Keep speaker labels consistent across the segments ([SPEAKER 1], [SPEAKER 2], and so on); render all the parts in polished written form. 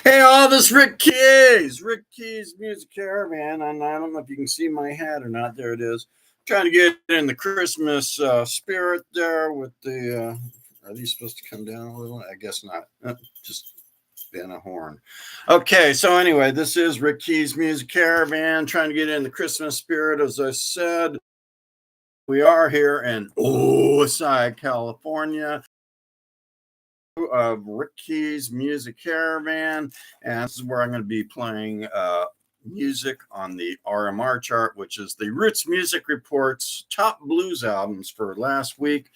[SPEAKER 1] Hey, all this Rick Keys, Rick Keys Music Caravan, and I don't know if you can see my hat or not. There it is. Trying to get in the Christmas spirit there with the. Are these supposed to come down a little? I guess not. Just been a horn. Okay, so anyway, this is Rick Keys Music Caravan. Trying to get in the Christmas spirit, as I said. We are here in Osai, California. Of Rick Keys Music Caravan, and this is where I'm going to be playing music on the RMR chart, which is the Roots Music Report's top blues albums for last week.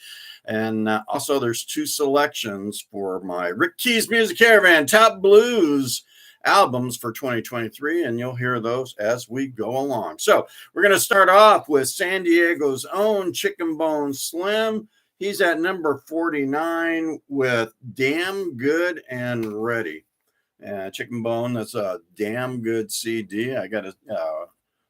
[SPEAKER 1] And also, there's two selections for my Rick Keys Music Caravan top blues albums for 2023, and you'll hear those as we go along. So we're going to start off with San Diego's own Chicken Bone Slim. He's at number 49 with Damn Good and Ready. Chicken Bone, that's a damn good CD. I got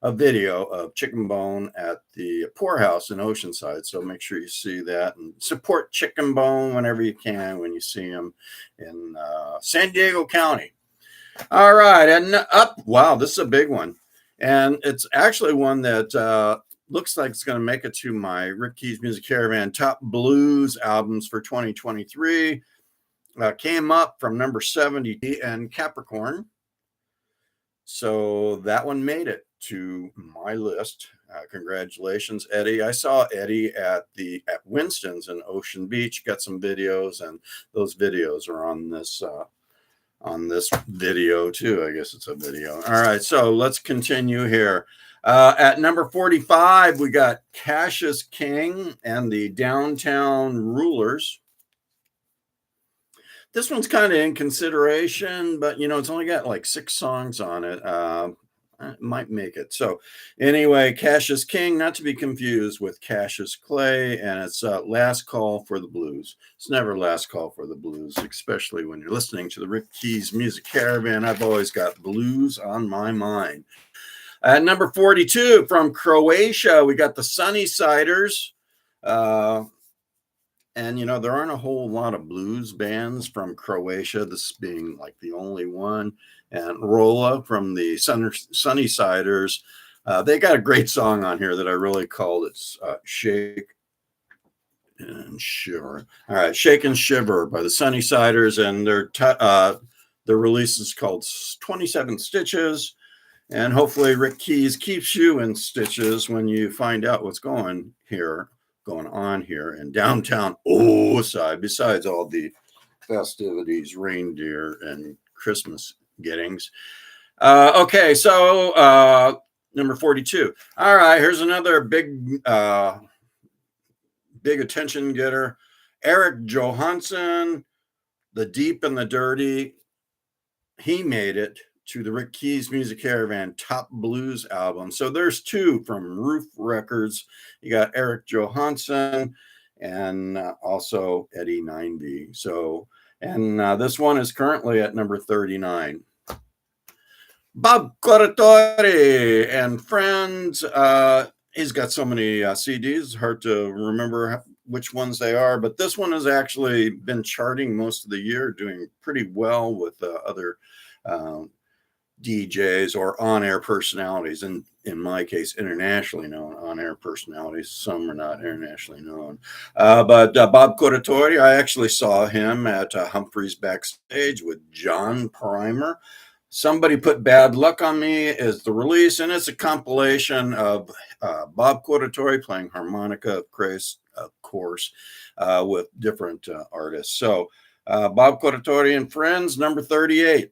[SPEAKER 1] a video of Chicken Bone at the Poorhouse in Oceanside, so make sure you see that and support Chicken Bone whenever you can when you see him in San Diego County. All right, and up, wow, this is a big one. And it's actually one that looks like it's going to make it to my Rick Keys Music Caravan top blues albums for 2023. Came up from number 70 and Capricorn. So that one made it to my list. Congratulations, Eddie. I saw Eddie at Winston's in Ocean Beach. Got some videos, and those videos are on this video too. I guess it's a video. All right, so let's continue here. At number 45, we got Cassius King and the Downtown Rulers. This one's kind of in consideration, but it's only got like 6 songs on it. It might make it. So anyway, Cassius King, not to be confused with Cassius Clay, and it's Last Call for the Blues. It's never Last Call for the Blues, especially when you're listening to the Rick Keys Music Caravan. I've always got blues on my mind. At number 42, from Croatia, we got the Sunnysiders. And, there aren't a whole lot of blues bands from Croatia, this being like the only one. And Rolla from the Sunnysiders. They got a great song on here that I really called. It's Shake and Shiver. All right, Shake and Shiver by the Sunnysiders. And their release is called 27 Stitches. And hopefully Rick Keys keeps you in stitches when you find out what's going on here in downtown Osai, besides all the festivities, reindeer, and Christmas gettings. Okay, so number 42. All right, here's another big attention getter. Eric Johansson, The Deep and the Dirty. He made it to the Rick Keys Music Caravan top blues album. So there's 2 from Roof Records. You got Eric Johansson and also Eddie 9B. So, and this one is currently at number 39. Bob Corritore and Friends. He's got so many CDs, it's hard to remember which ones they are, but this one has actually been charting most of the year, doing pretty well with other DJs or on-air personalities, and in my case, internationally known on-air personalities. Some are not internationally known. But Bob Corritore, I actually saw him at Humphreys Backstage with John Primer. Somebody Put Bad Luck on Me is the release, and it's a compilation of Bob Corritore playing harmonica, of course, with different artists. So Bob Corritore and Friends, number 38.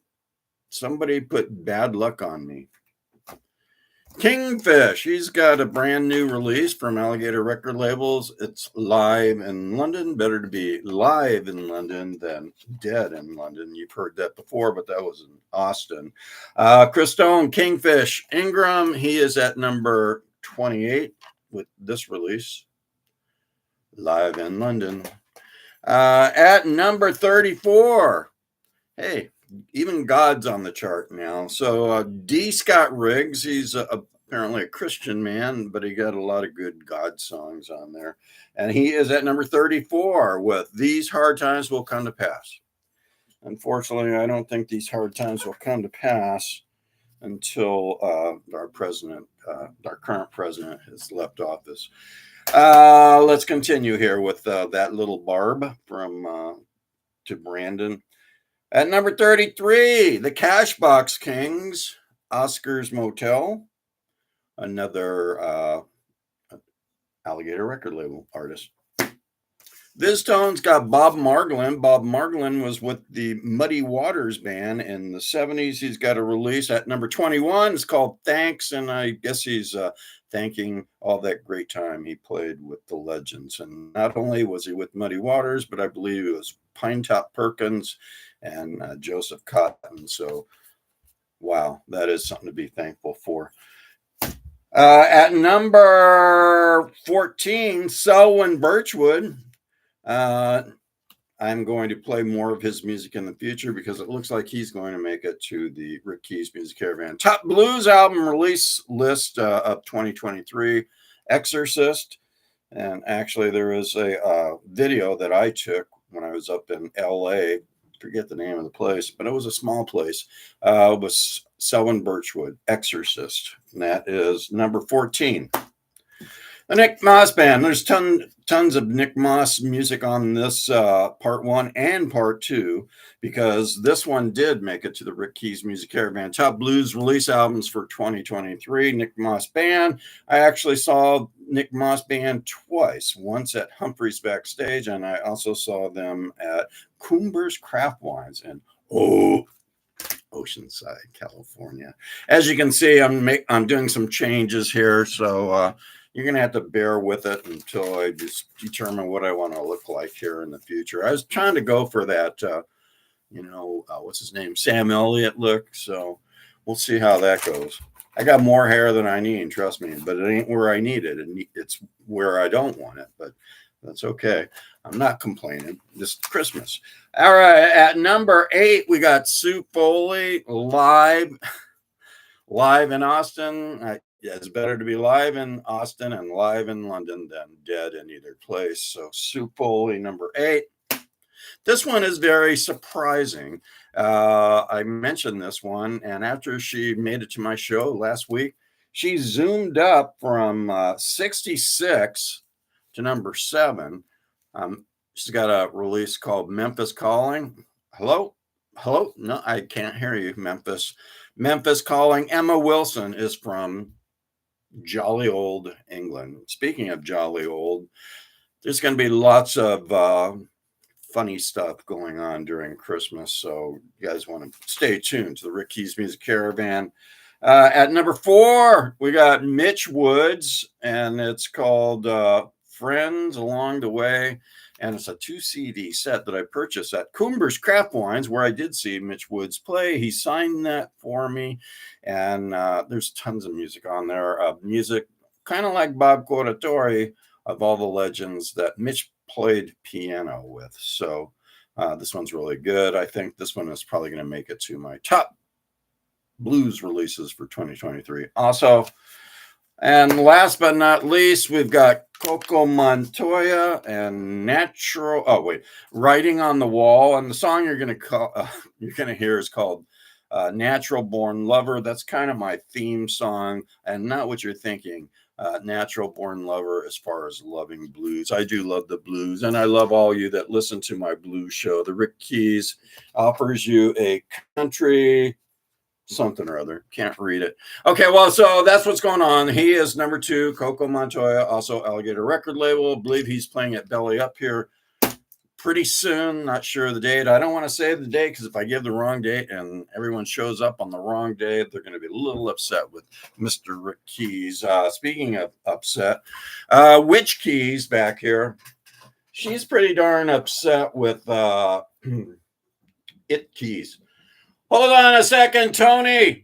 [SPEAKER 1] Somebody Put Bad Luck on Me. Kingfish, he's got a brand new release from Alligator Record Labels. It's live in London. Better to be live in London than dead in London. You've heard that before, but that was in Austin. Chris Stone, Kingfish. Ingram, he is at number 28 with this release. Live in London. At number 34, hey, even God's on the chart now. So D. Scott Riggs, he's apparently a Christian man, but he got a lot of good God songs on there. And he is at number 34 with These Hard Times Will Come to Pass. unfortunately, I don't think these hard times will come to pass until our current president, has left office. Let's continue here with that little barb from to Brandon. At number 33, the Cashbox Kings, Oscar's Motel, another Alligator record label artist. VizTone's got Bob Margolin. Bob Margolin was with the Muddy Waters band in the 70s. He's got a release at number 21. It's called Thanks, and I guess he's thanking all that great time he played with the legends. And not only was he with Muddy Waters, but I believe it was Pinetop Perkins and Joseph Cotton. So, wow, that is something to be thankful for. At number 14, Selwyn Birchwood. I'm going to play more of his music in the future because it looks like he's going to make it to the Rick Keys Music Caravan Top Blues Album Release List of 2023, Exorcist. And actually, there is a video that I took when I was up in LA. Forget the name of the place, but it was a small place. It was Selwyn Birchwood, Exorcist. And that is number 14. The Nick Moss Band. There's tons of Nick Moss music on this part 1 and part 2, because this one did make it to the Rick Keys Music Caravan Top Blues Release Albums for 2023. Nick Moss Band. I actually saw Nick Moss Band twice. Once at Humphreys Backstage, and I also saw them at Coomber's Craft Wines in Oceanside, California. As you can see, I'm doing some changes here, so you're going to have to bear with it until I just determine what I want to look like here in the future. I was trying to go for that, what's his name? Sam Elliott look. So we'll see how that goes. I got more hair than I need, trust me, but it ain't where I need it. And it's where I don't want it, but that's okay. I'm not complaining. This Christmas. All right. At number 8, we got Sue Foley live in Austin. It's better to be live in Austin and live in London than dead in either place. So Sue Foley, number 8. This one is very surprising. I mentioned this one, and after she made it to my show last week, she zoomed up from 66 to number 7. She's got a release called Memphis Calling. Hello? No, I can't hear you, Memphis. Memphis Calling. Emma Wilson is from jolly old England. Speaking of jolly old, there's going to be lots of funny stuff going on during Christmas. So you guys want to stay tuned to the Rick Keys Music Caravan. At number 4, we got Mitch Woods, and it's called Friends Along the Way. And it's a 2 CD set that I purchased at Coomber's Craft Wines, where I did see Mitch Woods play. He signed that for me. And there's tons of music on there. Music kind of like Bob Corritore, of all the legends that Mitch played piano with. So this one's really good. I think this one is probably going to make it to my top blues releases for 2023. Also, and last but not least, we've got Coco Montoya and Writing on the Wall. And the song you're going to hear is called Natural Born Lover. That's kind of my theme song, and not what you're thinking. Natural Born Lover as far as loving blues. I do love the blues, and I love all you that listen to my blues show. The Rick Keys offers you a country something or other. Can't read it. Okay, well, so that's what's going on. He is number 2, Coco Montoya, also Alligator record label. I believe he's playing at Belly Up here pretty soon. Not sure of the date. I don't want to say the date, because if I give the wrong date and everyone shows up on the wrong day, they're going to be a little upset with Mr. Rick Keys. Speaking of upset, Witch Keys back here. She's pretty darn upset with It Keys. Hold on a second, Tony.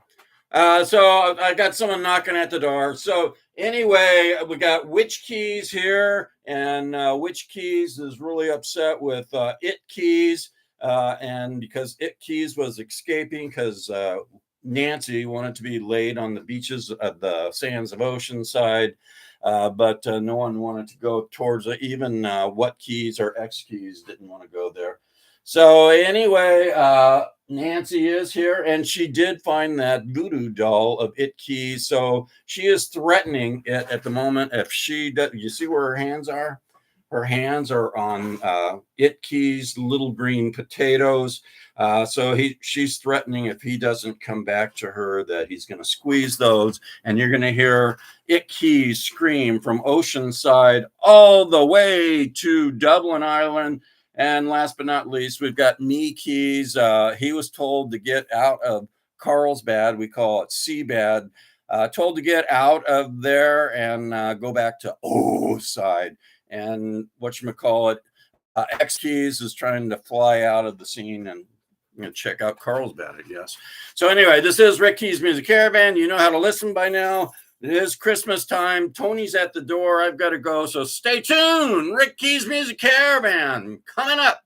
[SPEAKER 1] So I got someone knocking at the door. So anyway, we got Witch Keys here, and Witch Keys is really upset with It Keys, and because It Keys was escaping because Nancy wanted to be laid on the beaches of the sands of Oceanside, but no one wanted to go towards it. Even What Keys or X Keys didn't want to go there. So anyway, Nancy is here, and she did find that voodoo doll of It Keys. So she is threatening it at the moment. If she does, you see where her hands are? Her hands are on It Keys' little green potatoes. So she's threatening if he doesn't come back to her that he's going to squeeze those, and you're going to hear It Keys scream from Oceanside all the way to Dublin, Ireland. And last but not least, we've got Me Keys. He was told to get out of Carlsbad. We call it Seabad. Told to get out of there and go back to O side. And whatchamacallit, X Keys is trying to fly out of the scene and check out Carlsbad, I guess. So anyway, this is Rick Keys Music Caravan. You know how to listen by now. It is Christmas time. Tony's at the door. I've got to go. So stay tuned. Rick Keys Music Caravan coming up.